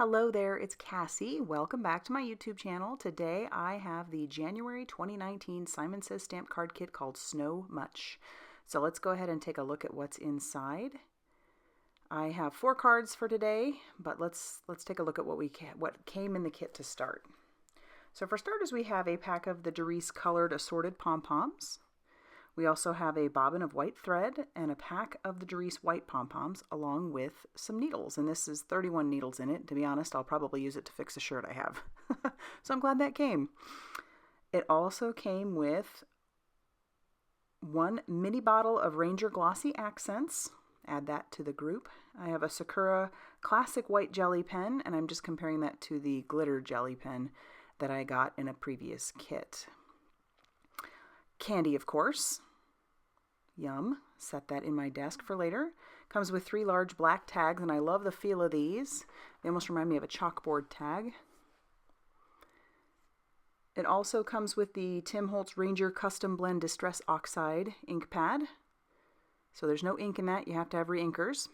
Hello there, it's Cassie. Welcome back to my YouTube channel. Today I have the January 2019 Simon Says Stamp Card Kit called Snow Much. So let's go ahead and take a look at what's inside. I have 4 cards for today, but let's take a look at what came in the kit to start. So for starters, we have a pack of the Darice colored assorted pom-poms. We also have a bobbin of white thread and a pack of the Darice white pom-poms along with some needles. And this is 31 needles in it. To be honest, I'll probably use it to fix a shirt I have. So I'm glad that came. It also came with 1 mini bottle of Ranger Glossy Accents. Add that to the group. I have a Sakura Classic White Jelly Pen, and I'm just comparing that to the glitter jelly pen that I got in a previous kit. Candy, of course. Yum. Set that in my desk for later. Comes with 3 large black tags, and I love the feel of these. They almost remind me of a chalkboard tag. It also comes with the Tim Holtz Ranger Custom Blend Distress Oxide ink pad. So there's no ink in that. You have to have reinkers.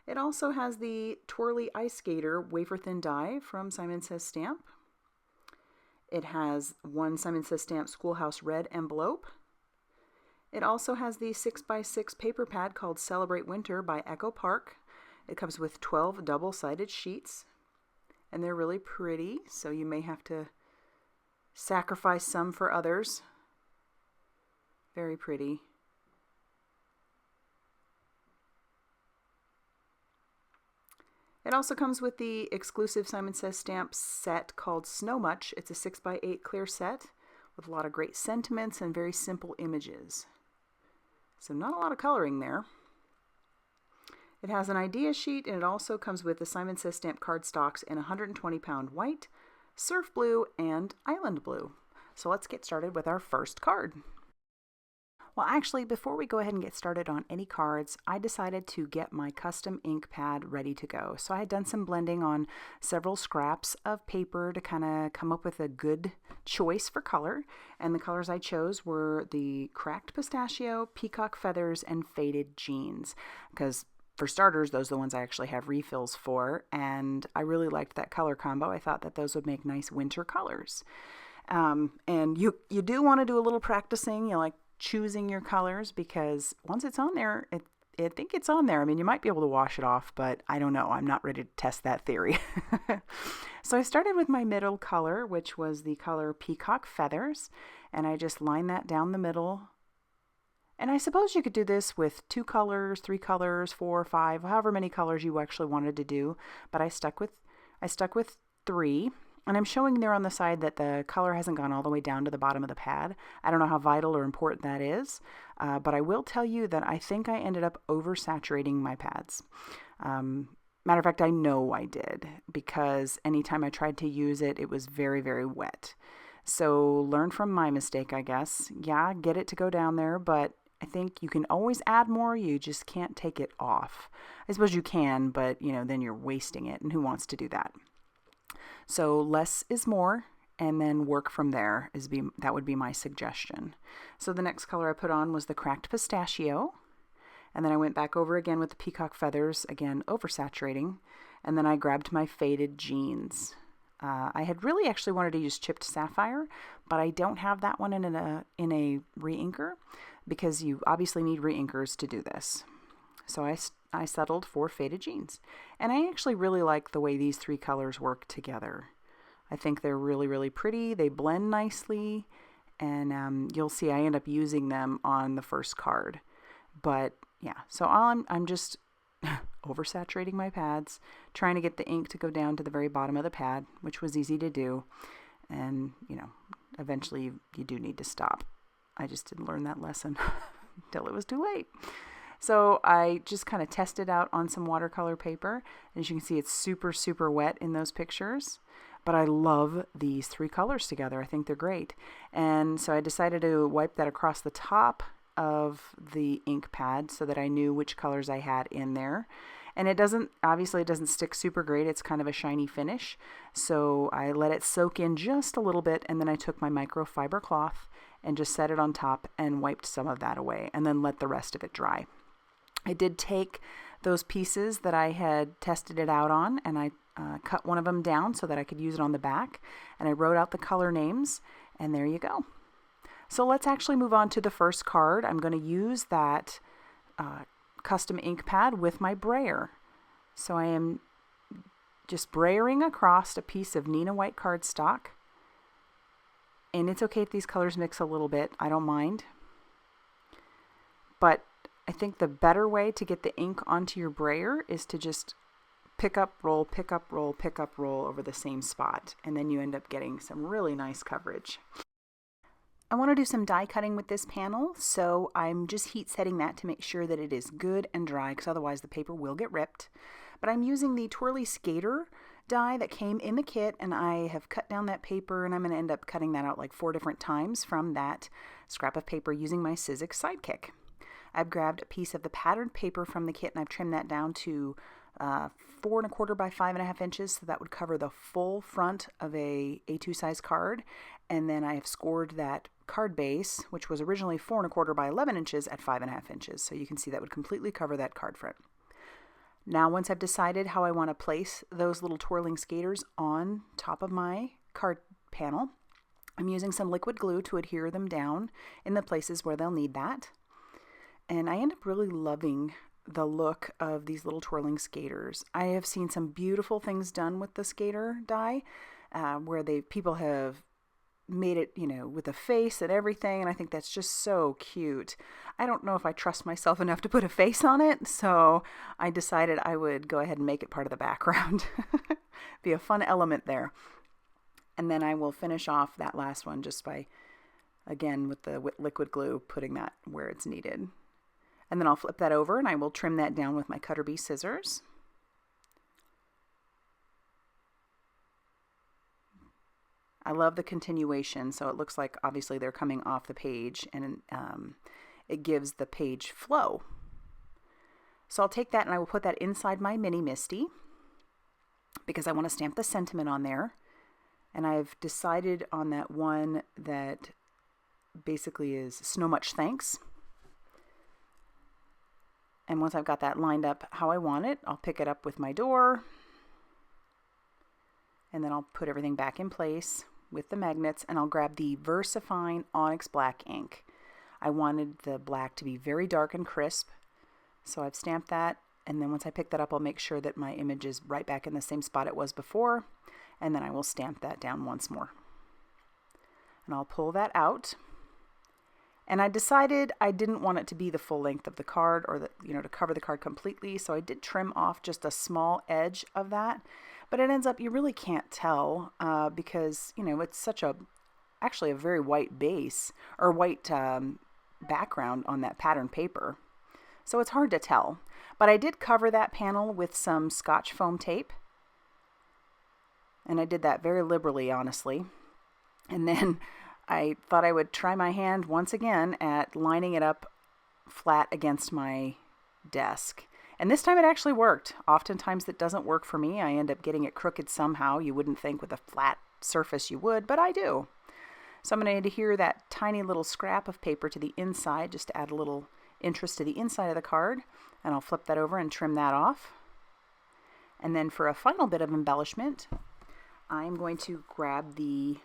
It also has the Twirly Ice Skater wafer thin die from Simon Says Stamp. It has 1 Simon Says Stamp Schoolhouse Red envelope. It also has the 6x6 paper pad called Celebrate Winter by Echo Park. It comes with 12 double-sided sheets, and they're really pretty, so you may have to sacrifice some for others. Very pretty. It also comes with the exclusive Simon Says Stamp set called Snow Much. It's a 6x8 clear set with a lot of great sentiments and very simple images. So not a lot of coloring there. It has an idea sheet, and it also comes with the Simon Says Stamp cardstocks in 120-pound white, surf blue, and island blue. So let's get started with our first card. Well, actually, before we go ahead and get started on any cards, I decided to get my custom ink pad ready to go. So I had done some blending on several scraps of paper to kind of come up with a good choice for color. And the colors I chose were the Cracked Pistachio, Peacock Feathers, and Faded Jeans. Because for starters, those are the ones I actually have refills for. And I really liked that color combo. I thought that those would make nice winter colors. And you do want to do a little practicing, choosing your colors, because once it's on there, I think it's on there. I mean, you might be able to wash it off, but I don't know. I'm not ready to test that theory. So I started with my middle color, which was the color Peacock Feathers, and I just lined that down the middle. And I suppose you could do this with 2 colors, 3 colors, 4 or 5, however many colors you actually wanted to do, but I stuck with 3. And I'm showing there on the side that the color hasn't gone all the way down to the bottom of the pad. I don't know how vital or important that is, but I will tell you that I think I ended up oversaturating my pads. Matter of fact, I know I did, because anytime I tried to use it, it was very, very wet. So learn from my mistake, I guess. Yeah, get it to go down there, but I think you can always add more. You just can't take it off. I suppose you can, but then you're wasting it, and who wants to do that? So less is more, and then work from there. That would be my suggestion. So the next color I put on was the Cracked Pistachio, and then I went back over again with the Peacock Feathers, again oversaturating, and then I grabbed my Faded Jeans. I had really actually wanted to use Chipped Sapphire, but I don't have that one in a reinker, because you obviously need reinkers to do this. So I settled for Faded Jeans. And I actually really like the way these 3 colors work together. I think they're really, really pretty. They blend nicely. And you'll see I end up using them on the first card. But yeah, so I'm just oversaturating my pads, trying to get the ink to go down to the very bottom of the pad, which was easy to do. And, eventually you do need to stop. I just didn't learn that lesson until it was too late. So I just kind of tested out on some watercolor paper. As you can see, it's super, super wet in those pictures. But I love these 3 colors together. I think they're great. And so I decided to wipe that across the top of the ink pad so that I knew which colors I had in there. And obviously it doesn't stick super great. It's kind of a shiny finish. So I let it soak in just a little bit, and then I took my microfiber cloth and just set it on top and wiped some of that away, and then let the rest of it dry. I did take those pieces that I had tested it out on, and I cut one of them down so that I could use it on the back, and I wrote out the color names, and there you go. So let's actually move on to the first card. I'm going to use that custom ink pad with my brayer. So I am just brayering across a piece of Neenah white cardstock. And it's okay if these colors mix a little bit, I don't mind. But I think the better way to get the ink onto your brayer is to just pick up, roll, pick up, roll, pick up, roll over the same spot. And then you end up getting some really nice coverage. I want to do some die cutting with this panel, so I'm just heat setting that to make sure that it is good and dry, because otherwise the paper will get ripped. But I'm using the Twirly Skater die that came in the kit, and I have cut down that paper, and I'm going to end up cutting that out like 4 different times from that scrap of paper using my Sizzix Sidekick. I've grabbed a piece of the patterned paper from the kit, and I've trimmed that down to 4 1/4 by 5 1/2 inches, so that would cover the full front of a A2 size card. And then I have scored that card base, which was originally 4 1/4 by 11 inches, at 5 1/2 inches. So you can see that would completely cover that card front. Now, once I've decided how I want to place those little twirling skaters on top of my card panel, I'm using some liquid glue to adhere them down in the places where they'll need that. And I end up really loving the look of these little twirling skaters. I have seen some beautiful things done with the skater die, where people have made it, with a face and everything, and I think that's just so cute. I don't know if I trust myself enough to put a face on it, so I decided I would go ahead and make it part of the background. Be a fun element there. And then I will finish off that last one just by, again, with the liquid glue, putting that where it's needed. And then I'll flip that over and I will trim that down with my Cutter Bee scissors. I love the continuation, so it looks like obviously they're coming off the page, and it gives the page flow. So I'll take that and I will put that inside my Mini Misty, because I want to stamp the sentiment on there. And I've decided on that one that basically is "Snow Much Thanks." And once I've got that lined up how I want it, I'll pick it up with my door, and then I'll put everything back in place with the magnets, and I'll grab the VersaFine Onyx Black ink. I wanted the black to be very dark and crisp, so I've stamped that, and then once I pick that up, I'll make sure that my image is right back in the same spot it was before, and then I will stamp that down once more. And I'll pull that out. And I decided I didn't want it to be the full length of the card, or to cover the card completely, so I did trim off just a small edge of that. But it ends up, you really can't tell because, it's actually a very white base, or white background on that pattern paper. So it's hard to tell. But I did cover that panel with some Scotch foam tape. And I did that very liberally, honestly. And then I thought I would try my hand once again at lining it up flat against my desk. And this time it actually worked. Oftentimes it doesn't work for me. I end up getting it crooked somehow. You wouldn't think with a flat surface you would, but I do. So I'm going to adhere that tiny little scrap of paper to the inside just to add a little interest to the inside of the card. And I'll flip that over and trim that off. And then for a final bit of embellishment, I'm going to grab the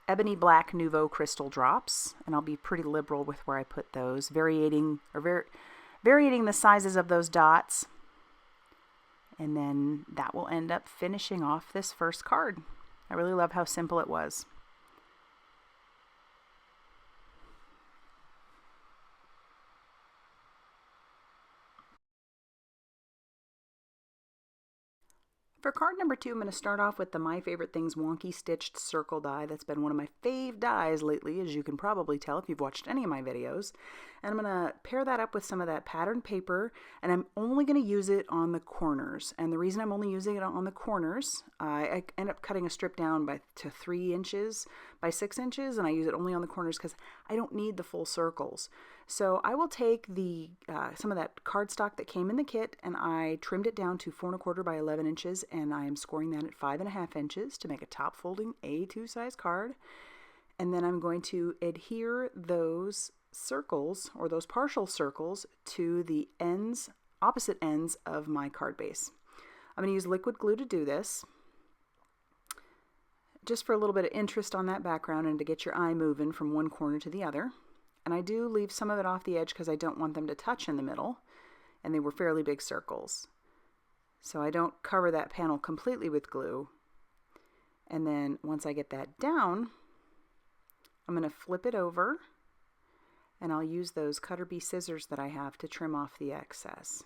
Ebony Black Nouveau Crystal Drops, and I'll be pretty liberal with where I put those, varying the sizes of those dots, and then that will end up finishing off this first card. I really love how simple it was. For card number 2, I'm going to start off with the My Favorite Things Wonky Stitched Circle die. That's been one of my fave dies lately, as you can probably tell if you've watched any of my videos. And I'm going to pair that up with some of that patterned paper, and I'm only going to use it on the corners. And the reason I'm only using it on the corners, I end up cutting a strip down to 3 inches by 6 inches, and I use it only on the corners because I don't need the full circles. So I will take the some of that cardstock that came in the kit, and I trimmed it down to 4 1/4 by 11 inches, and I am scoring that at 5 1/2 inches to make a top folding A2 size card. And then I'm going to adhere those circles, or those partial circles, to the opposite ends of my card base. I'm going to use liquid glue to do this, just for a little bit of interest on that background and to get your eye moving from one corner to the other. And I do leave some of it off the edge because I don't want them to touch in the middle, and they were fairly big circles. So I don't cover that panel completely with glue. And then once I get that down, I'm going to flip it over, and I'll use those cutter bee scissors that I have to trim off the excess.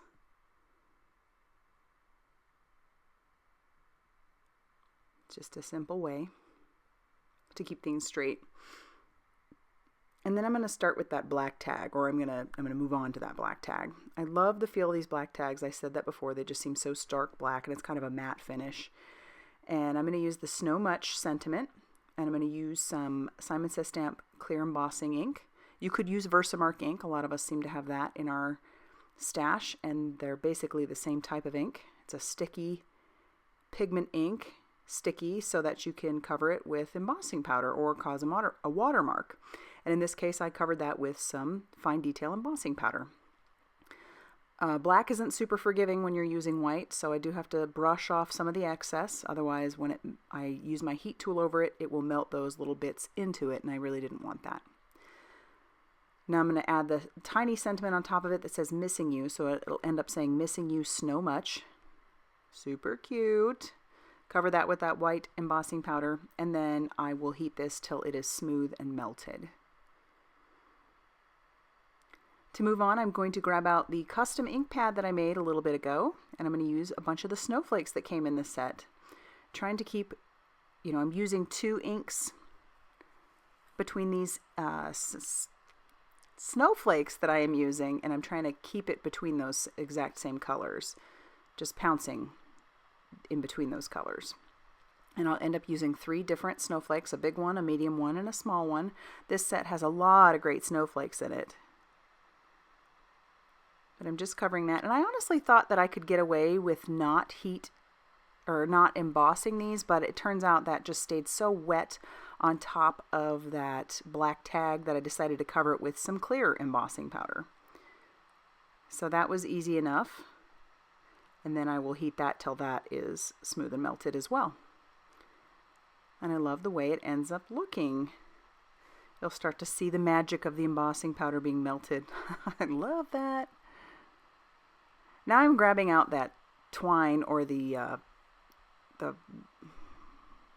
Just a simple way to keep things straight. And then I'm going to start with that black tag, or I'm going to move on to that black tag. I love the feel of these black tags. I said that before. They just seem so stark black, and it's kind of a matte finish. And I'm going to use the Snow Much sentiment, and I'm going to use some Simon Says Stamp clear embossing ink. You could use Versamark ink. A lot of us seem to have that in our stash, and they're basically the same type of ink. It's a sticky pigment ink, sticky so that you can cover it with embossing powder or cause a watermark. And in this case, I covered that with some fine detail embossing powder. Black isn't super forgiving when you're using white, so I do have to brush off some of the excess. Otherwise, when I use my heat tool over it, it will melt those little bits into it, and I really didn't want that. Now I'm going to add the tiny sentiment on top of it that says Missing You, so it'll end up saying Missing You Snow Much. Super cute. Cover that with that white embossing powder, and then I will heat this till it is smooth and melted. To move on, I'm going to grab out the custom ink pad that I made a little bit ago, and I'm going to use a bunch of the snowflakes that came in this set. Trying to keep, I'm using 2 inks between these snowflakes that I am using, and I'm trying to keep it between those exact same colors, just pouncing in between those colors. And I'll end up using 3 different snowflakes, a big one, a medium one, and a small one. This set has a lot of great snowflakes in it. But I'm just covering that. And I honestly thought that I could get away with not embossing these, but it turns out that just stayed so wet on top of that black tag that I decided to cover it with some clear embossing powder. So that was easy enough. And then I will heat that till that is smooth and melted as well. And I love the way it ends up looking. You'll start to see the magic of the embossing powder being melted. I love that. Now I'm grabbing out that twine or the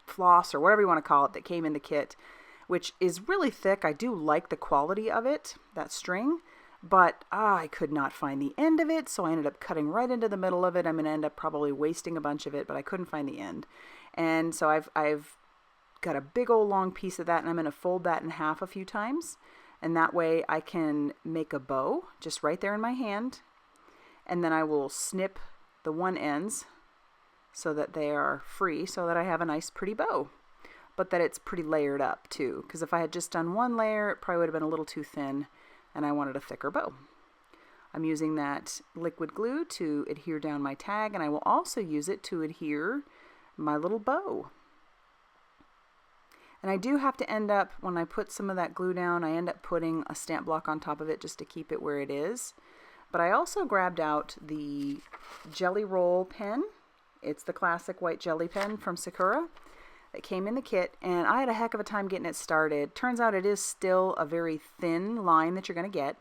floss or whatever you want to call it that came in the kit, which is really thick. I do like the quality of it, that string, but I could not find the end of it, so I ended up cutting right into the middle of it. I'm going to end up probably wasting a bunch of it, but I couldn't find the end. And so I've got a big old long piece of that, and I'm going to fold that in half a few times, and that way I can make a bow just right there in my hand. And then I will snip the one ends so that they are free, so that I have a nice pretty bow, but that it's pretty layered up too, because if I had just done one layer, it probably would have been a little too thin, and I wanted a thicker bow. I'm using that liquid glue to adhere down my tag, and I will also use it to adhere my little bow. And I do have to end up, when I put some of that glue down, I end up putting a stamp block on top of it just to keep it where it is. But I also grabbed out the Jelly Roll pen. It's the classic white jelly pen from Sakura that came in the kit, and I had a heck of a time getting it started. Turns out it is still a very thin line that you're going to get,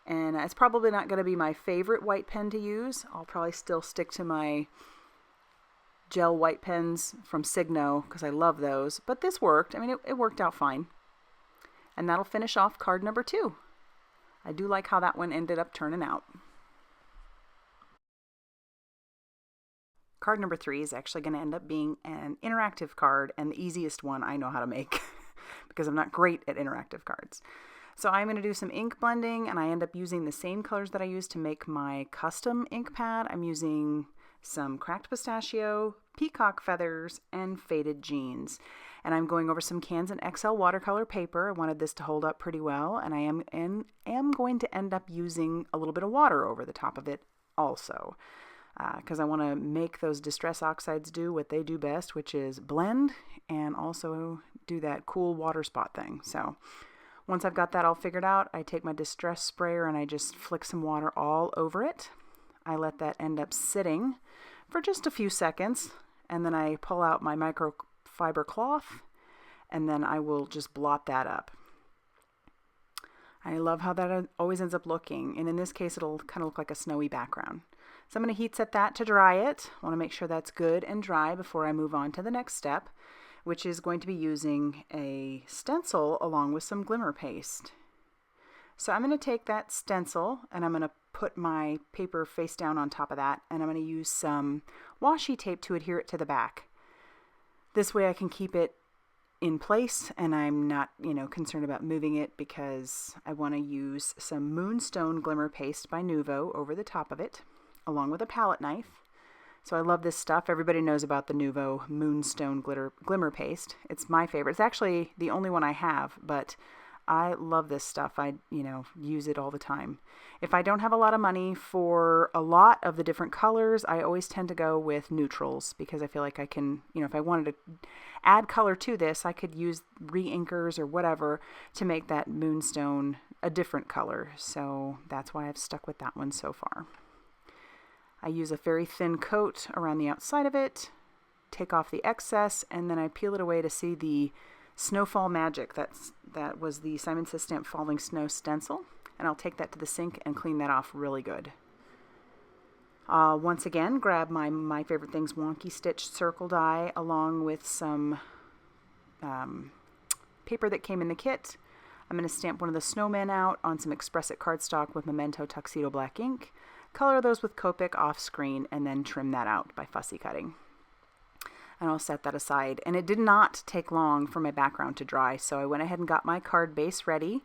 and it's probably not going to be my favorite white pen to use. I'll probably still stick to my gel white pens from Signo because I love those, but this worked. I mean, it worked out fine. And that'll finish off card number 2. I do like how that one ended up turning out. Card number 3 is actually going to end up being an interactive card, and the easiest one I know how to make because I'm not great at interactive cards. So I'm going to do some ink blending, and I end up using the same colors that I used to make my custom ink pad. I'm using some cracked pistachio, peacock feathers, and faded jeans. And I'm going over some Canson XL watercolor paper. I wanted this to hold up pretty well, and I am going to end up using a little bit of water over the top of it also, because I want to make those Distress Oxides do what they do best, which is blend and also do that cool water spot thing. So once I've got that all figured out, I take my Distress sprayer and I just flick some water all over it. I let that end up sitting for just a few seconds, and then I pull out my microfiber cloth, and then I will just blot that up. I love how that always ends up looking, and in this case it'll kind of look like a snowy background. So I'm going to heat set that to dry it. I want to make sure that's good and dry before I move on to the next step, which is going to be using a stencil along with some glimmer paste. So I'm going to take that stencil and I'm going to put my paper face down on top of that, and I'm going to use some washi tape to adhere it to the back. This way I can keep it in place and I'm not, concerned about moving it, because I want to use some Moonstone Glimmer Paste by Nuvo over the top of it, along with a palette knife. So I love this stuff. Everybody knows about the Nuvo Moonstone Glimmer Paste. It's my favorite. It's actually the only one I have, but I love this stuff. I, use it all the time. If I don't have a lot of money for a lot of the different colors, I always tend to go with neutrals, because I feel like I can, if I wanted to add color to this, I could use re-inkers or whatever to make that Moonstone a different color. So that's why I've stuck with that one so far. I use a very thin coat around the outside of it, take off the excess, and then I peel it away to see the Snowfall Magic. That was the Simon Says Stamp Falling Snow stencil, and I'll take that to the sink and clean that off really good. Once again, grab my Favorite Things Wonky Stitch circle die along with some paper that came in the kit. I'm going to stamp one of the snowmen out on some Express It cardstock with Memento Tuxedo black ink, color those with Copic off screen, and then trim that out by fussy cutting. And I'll set that aside. And it did not take long for my background to dry, so I went ahead and got my card base ready,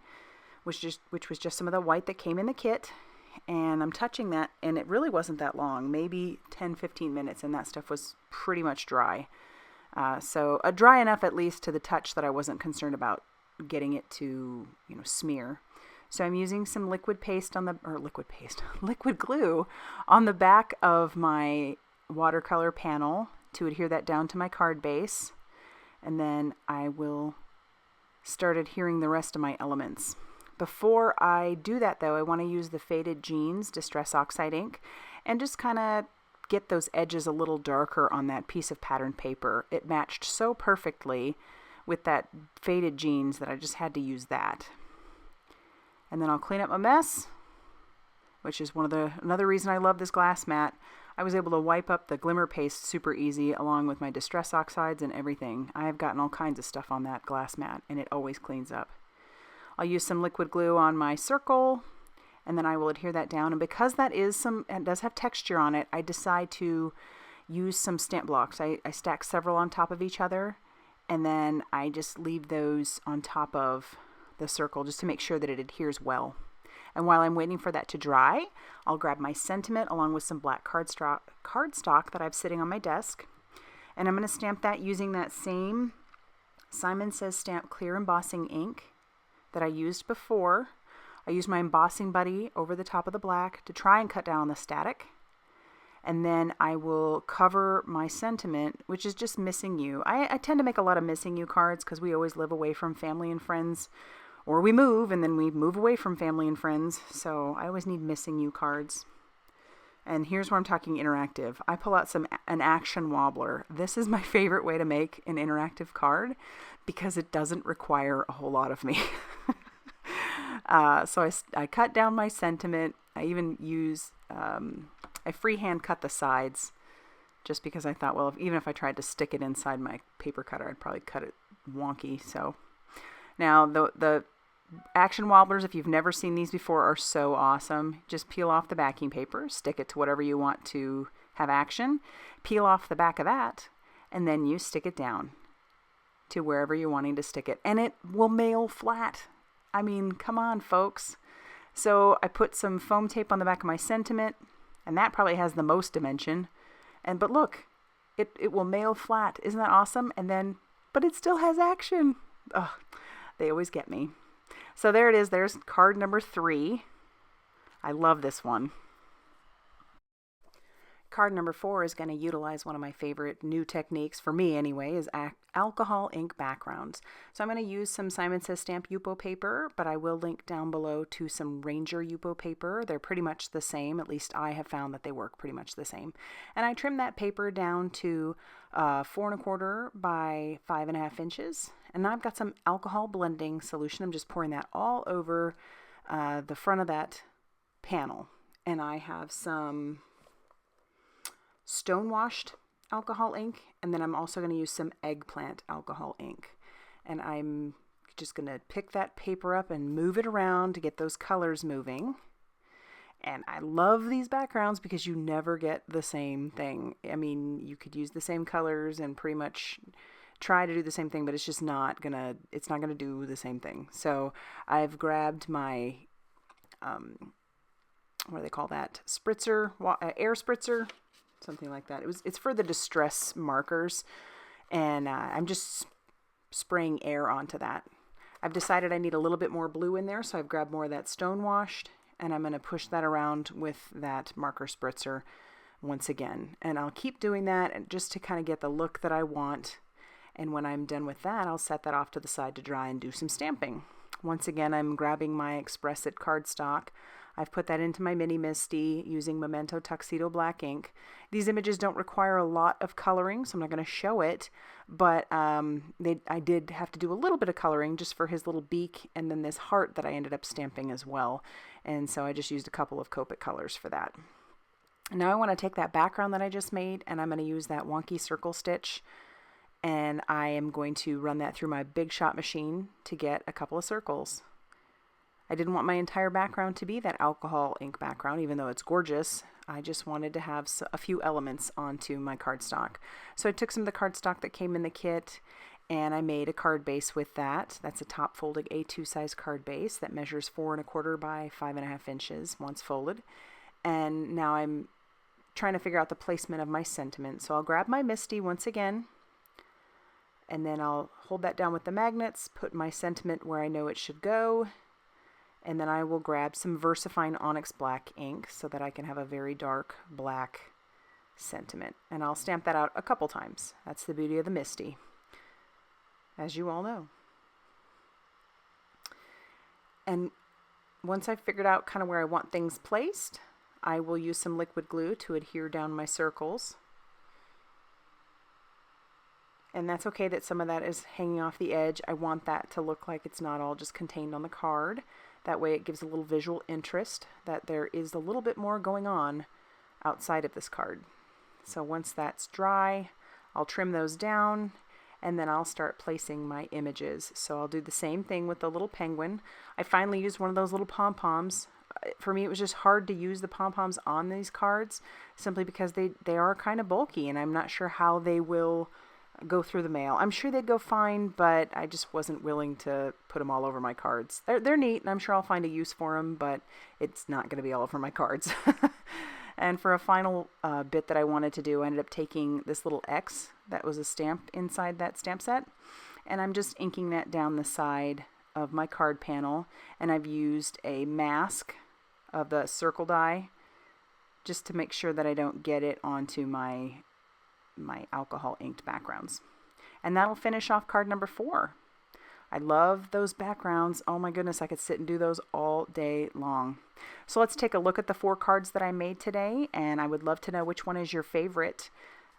which was just some of the white that came in the kit. And I'm touching that, and it really wasn't that long, maybe 10-15 minutes, and that stuff was pretty much dry. So dry enough at least to the touch that I wasn't concerned about getting it to, smear. So I'm using some liquid glue on the back of my watercolor panel to adhere that down to my card base, and then I will start adhering the rest of my elements. Before I do that though, I want to use the Faded Jeans Distress Oxide ink and just kind of get those edges a little darker on that piece of patterned paper. It matched so perfectly with that Faded Jeans that I just had to use that. And then I'll clean up my mess, which is another reason I love this glass mat. I was able to wipe up the glimmer paste super easy along with my Distress Oxides and everything. I have gotten all kinds of stuff on that glass mat, and it always cleans up. I'll use some liquid glue on my circle, and then I will adhere that down. And because it does have texture on it, I decide to use some stamp blocks. I stack several on top of each other, and then I just leave those on top of the circle just to make sure that it adheres well. And while I'm waiting for that to dry, I'll grab my sentiment along with some black cardstock that I've sitting on my desk. And I'm going to stamp that using that same Simon Says Stamp clear embossing ink that I used before. I used my embossing buddy over the top of the black to try and cut down on the static. And then I will cover my sentiment, which is just Missing You. I tend to make a lot of Missing You cards because we always live away from family and friends. Or we move, and then we move away from family and friends, so I always need Missing You cards. And here's where I'm talking interactive. I pull out an action wobbler. This is my favorite way to make an interactive card because it doesn't require a whole lot of me. So I cut down my sentiment. I even use, I freehand cut the sides just because I thought, well, even if I tried to stick it inside my paper cutter, I'd probably cut it wonky. So now the action wobblers, if you've never seen these before, are so awesome. Just peel off the backing paper, stick it to whatever you want to have action, peel off the back of that, and then you stick it down to wherever you're wanting to stick it. And it will mail flat. I mean, come on, folks. So I put some foam tape on the back of my sentiment, and that probably has the most dimension. But look, it will mail flat. Isn't that awesome? But it still has action. Ugh, they always get me. So there it is. There's card number 3. I love this one. Card number 4 is going to utilize one of my favorite new techniques, for me anyway, is alcohol ink backgrounds. So I'm going to use some Simon Says Stamp Yupo paper, but I will link down below to some Ranger Yupo paper. They're pretty much the same, at least I have found that they work pretty much the same. And I trimmed that paper down to 4¼ by 5½ inches. And now I've got some alcohol blending solution. I'm just pouring that all over the front of that panel. And I have some stone-washed alcohol ink, and then I'm also going to use some eggplant alcohol ink. And I'm just going to pick that paper up and move it around to get those colors moving. And I love these backgrounds because you never get the same thing. I mean, you could use the same colors and pretty much try to do the same thing, but it's just not gonna do the same thing. So I've grabbed my what do they call that? Spritzer, air spritzer, something like that. It's for the distress markers, and I'm just spraying air onto that. I've decided I need a little bit more blue in there, so I've grabbed more of that stone washed, and I'm going to push that around with that marker spritzer once again. And I'll keep doing that just to kind of get the look that I want. And when I'm done with that, I'll set that off to the side to dry and do some stamping. Once again, I'm grabbing my Express It cardstock. I've put that into my Mini Misty using Memento Tuxedo black ink. These images don't require a lot of coloring, so I'm not going to show it, but I did have to do a little bit of coloring just for his little beak and then this heart that I ended up stamping as well. And so I just used a couple of Copic colors for that. Now I want to take that background that I just made, and I'm going to use that wonky circle stitch, and I am going to run that through my Big Shot machine to get a couple of circles. I didn't want my entire background to be that alcohol ink background, even though it's gorgeous. I just wanted to have a few elements onto my cardstock. So I took some of the cardstock that came in the kit, and I made a card base with that. That's a top folded A2 size card base that measures 4¼ by 5½ inches once folded. And now I'm trying to figure out the placement of my sentiment. So I'll grab my Misty once again, and then I'll hold that down with the magnets, put my sentiment where I know it should go, and then I will grab some VersaFine Onyx Black ink so that I can have a very dark black sentiment. And I'll stamp that out a couple times. That's the beauty of the Misty, as you all know. And once I've figured out kind of where I want things placed, I will use some liquid glue to adhere down my circles. And that's okay that some of that is hanging off the edge. I want that to look like it's not all just contained on the card. That way it gives a little visual interest that there is a little bit more going on outside of this card. So once that's dry, I'll trim those down, and then I'll start placing my images. So I'll do the same thing with the little penguin. I finally used one of those little pom-poms. For me, it was just hard to use the pom-poms on these cards simply because they are kind of bulky, and I'm not sure how they will go through the mail. I'm sure they'd go fine, but I just wasn't willing to put them all over my cards. They're neat, and I'm sure I'll find a use for them, but it's not going to be all over my cards. And for a final bit that I wanted to do, I ended up taking this little X that was a stamp inside that stamp set, and I'm just inking that down the side of my card panel, and I've used a mask of the circle die just to make sure that I don't get it onto my alcohol inked backgrounds. And that'll finish off card number 4. I love those backgrounds. Oh my goodness, I could sit and do those all day long. So let's take a look at the 4 cards that I made today, and I would love to know which one is your favorite.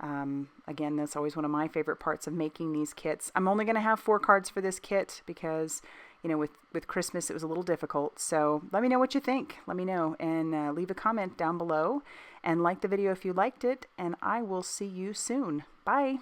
Again, that's always one of my favorite parts of making these kits. I'm only going to have 4 cards for this kit because, you know, with Christmas it was a little difficult. So let me know what you think. Let me know, and leave a comment down below, and like the video if you liked it, and I will see you soon. Bye.